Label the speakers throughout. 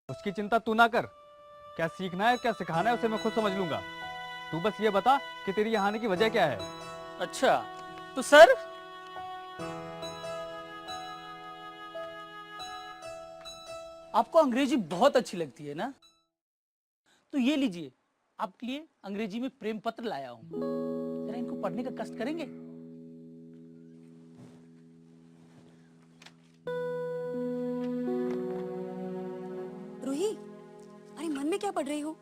Speaker 1: उसकी चिंता तू ना कर। क्या सीखना है क्या सिखाना है उसे मैं खुद समझ लूंगा। तू बस ये बता कि तेरी यहाँ आने की वजह क्या है।
Speaker 2: अच्छा, तो सर आपको अंग्रेजी बहुत अच्छी लगती है ना, तो ये लीजिए, आपके लिए अंग्रेजी में प्रेम पत्र लाया हूं। जरा इनको पढ़ने का कष्ट करेंगे?
Speaker 3: रूही, अरे मन में क्या पढ़ रही हो?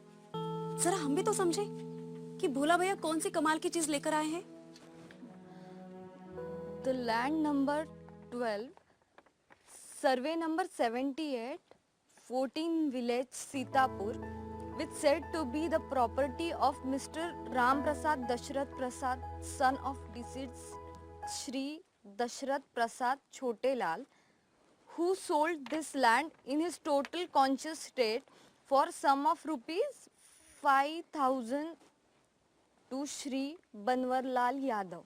Speaker 3: जरा हम भी तो समझे कि भोला भैया कौन सी कमाल की चीज लेकर आए हैं।
Speaker 4: The land number 12, survey number 78, 14 village Sitapur, which said to be the property of Mr. Ram Prasad Dashrath Prasad, son of deceased Shri Dashrath Prasad Chote Lal, who sold this land in his total conscious state for sum of rupees 5,000 to Shri Banwar Lal Yadav.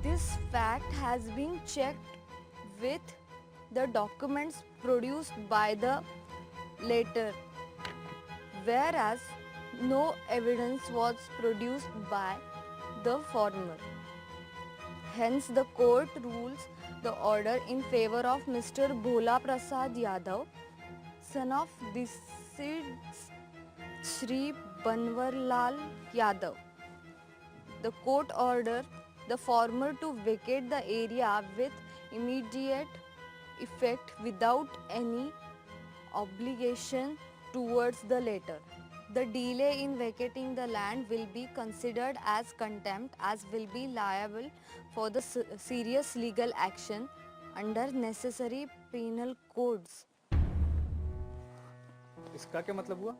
Speaker 4: This fact has been checked with the documents produced by the latter, whereas no evidence was produced by the former. Hence, the court rules the order in favor of Mr. Bhola Prasad Yadav, son of deceased Shri Banwar Lal Yadav. The court order the former to vacate the area with immediate effect without any obligation towards the latter. The delay in vacating the land will be considered as contempt, as will be liable for the serious legal action under necessary penal codes.
Speaker 1: इसका क्या मतलब हुआ?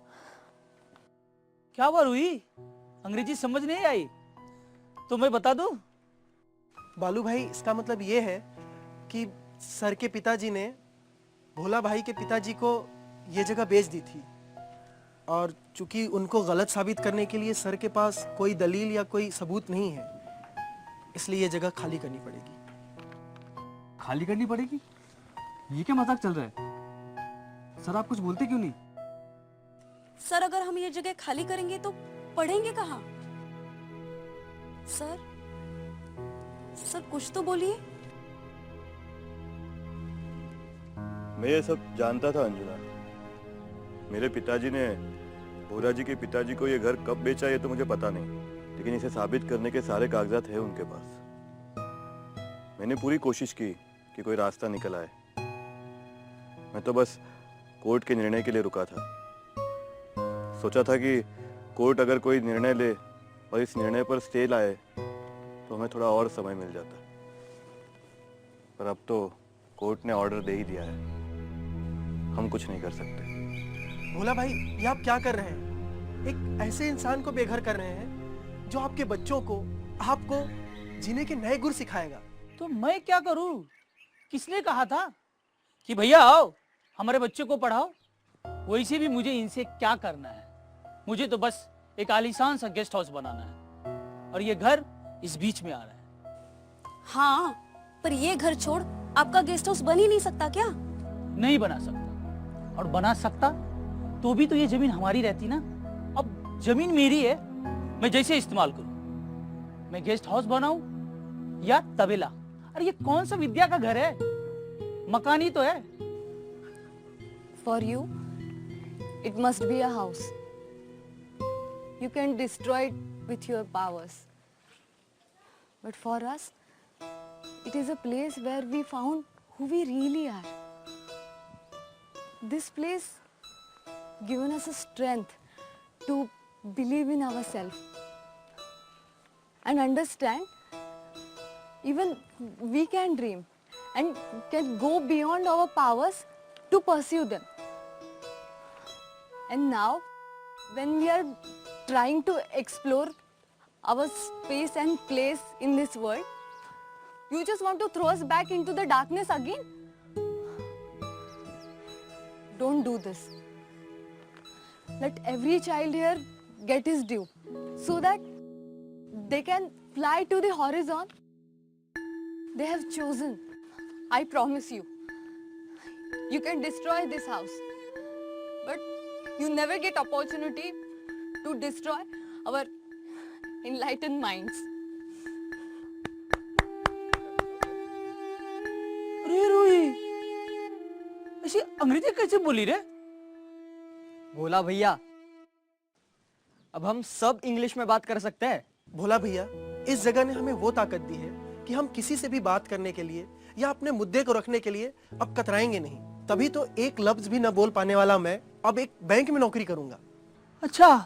Speaker 2: क्या हुआ रूही, अंग्रेजी समझ नहीं आई तो मैं बता दूं?
Speaker 5: बालू भाई, इसका मतलब ये है कि सर के पिताजी ने भोला भाई के पिताजी को ये जगह बेच दी थी, और चूंकि उनको गलत साबित करने के लिए सर के पास कोई दलील या कोई सबूत नहीं है, इसलिए ये जगह खाली करनी पड़ेगी।
Speaker 1: खाली करनी पड़ेगी? ये क्या मजाक चल रहा है? सर आप कुछ बोलते क्यों नहीं?
Speaker 3: सर, अगर हम ये जगह खाली करेंगे तो पढ़ेंगे कहाँ? सर, सर कुछ तो बोलिए।
Speaker 6: मैं ये सब जानता था अंजुना। मेरे पिताजी ने भोला जी के पिताजी को ये घर कब बेचा ये तो मुझे पता नहीं, लेकिन इसे साबित करने के सारे कागजात हैं उनके पास। मैंने पूरी कोशिश की कि कोई रास्ता निकल आए। मैं तो बस कोर्ट के निर्णय के लिए रुका था। सोचा था कि कोर्ट अगर कोई निर्णय ले और इस निर्णय पर स्टे लाए तो हमें थोड़ा और समय मिल जाता, पर अब तो कोर्ट ने ऑर्डर दे ही दिया है, हम कुछ नहीं कर सकते।
Speaker 5: भोला भाई, ये आप क्या कर रहे हैं? एक ऐसे इंसान को बेघर कर रहे हैं जो आपके बच्चों को, आपको जीने के नए गुर सिखाएगा।
Speaker 2: तो मैं क्या करूं? किसने कहा था कि भैया आओ हमारे बच्चे को पढ़ाओ? वैसे भी मुझे इनसे क्या करना है? मुझे तो बस एक आलीशान सा गेस्ट हाउस बनाना है, और ये घर इस बीच में आ रहा है।
Speaker 3: हाँ, पर ये घर छोड़ आपका गेस्ट हाउस बन ही नहीं सकता क्या?
Speaker 2: नहीं बना सकता, और बना सकता तो भी तो ये जमीन हमारी रहती ना। अब जमीन मेरी है, मैं जैसे इस्तेमाल करूं। मैं गेस्ट हाउस बनाऊं या तबेला? अरे ये कौन सा विद्या का घर है? मकान ही तो है।
Speaker 4: For you, it must be a house. You can destroy it with your powers. But for us, it is a place where we found who we really are. This place given us a strength to believe in ourselves and understand even we can dream and can go beyond our powers to pursue them. And now, when we are trying to explore our space and place in this world, you just want to throw us back into the darkness again? Don't do this. Let every child here get his due so that they can fly to the horizon they have chosen. I promise you, you can destroy this house, but you never get opportunity to destroy our enlightened minds.
Speaker 2: अरे रूही, ऐसी अंग्रेजी कैसे बोली रे?
Speaker 7: भोला भैया, अब हम सब इंग्लिश में बात कर सकते हैं।
Speaker 5: भोला भैया, इस जगह ने हमें वो ताकत दी है कि हम किसी से भी बात करने के लिए या अपने मुद्दे को रखने के लिए अब कतराएंगे नहीं। तभी तो एक लफ्ज भी न बोल पाने वाला मैं अब एक बैंक में नौकरी करूंगा।
Speaker 2: अच्छा,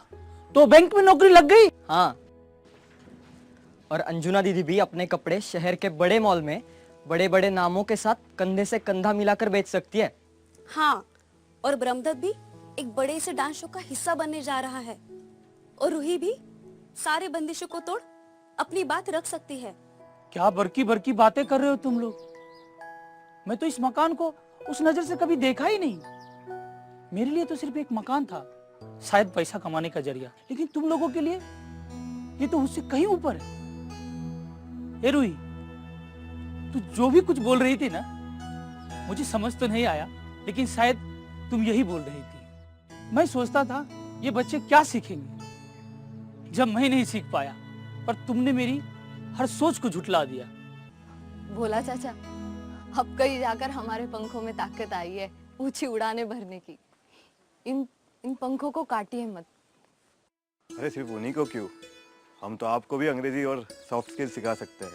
Speaker 2: तो बैंक में नौकरी लग गई?
Speaker 7: हाँ, और अंजुना दीदी भी अपने कपड़े शहर के बड़े मॉल में बड़े बड़े नामों के साथ कंधे से कंधा मिलाकर बेच सकती है।
Speaker 3: हाँ, और ब्रह्मदत्त भी एक बड़े से डांस शो का हिस्सा बनने जा रहा है। और रूही भी सारे बंदिशों को तोड़ अपनी बात रख सकती है।
Speaker 2: क्या बरकी बरकी बातें कर रहे हो तुम लोग? मैं तो इस मकान को उस नजर से कभी देखा ही नहीं। मेरे लिए तो सिर्फ एक मकान था, शायद पैसा कमाने का जरिया, लेकिन तुम लोगों के लिए ये तो उससे कहीं ऊपर है। ए रूही, तू जो भी कुछ बोल रही थी ना, मुझे समझ तो नहीं आया, लेकिन शायद तुम यही बोल रही थी। मैं सोचता था ये बच्चे क्या सीखेंगे जब मैं नहीं सीख पाया, पर तुमने मेरी हर सोच को झुठला दिया।
Speaker 4: भोला चाचा, अब कहीं जाकर हमारे पंखों में ताकत आई है ऊंची उड़ाने भरने की। इन पंखों को काटिए मत।
Speaker 6: अरे सिर्फ उन्हीं को क्यों, हम तो आपको भी अंग्रेजी और सॉफ्ट स्किल सिखा सकते हैं।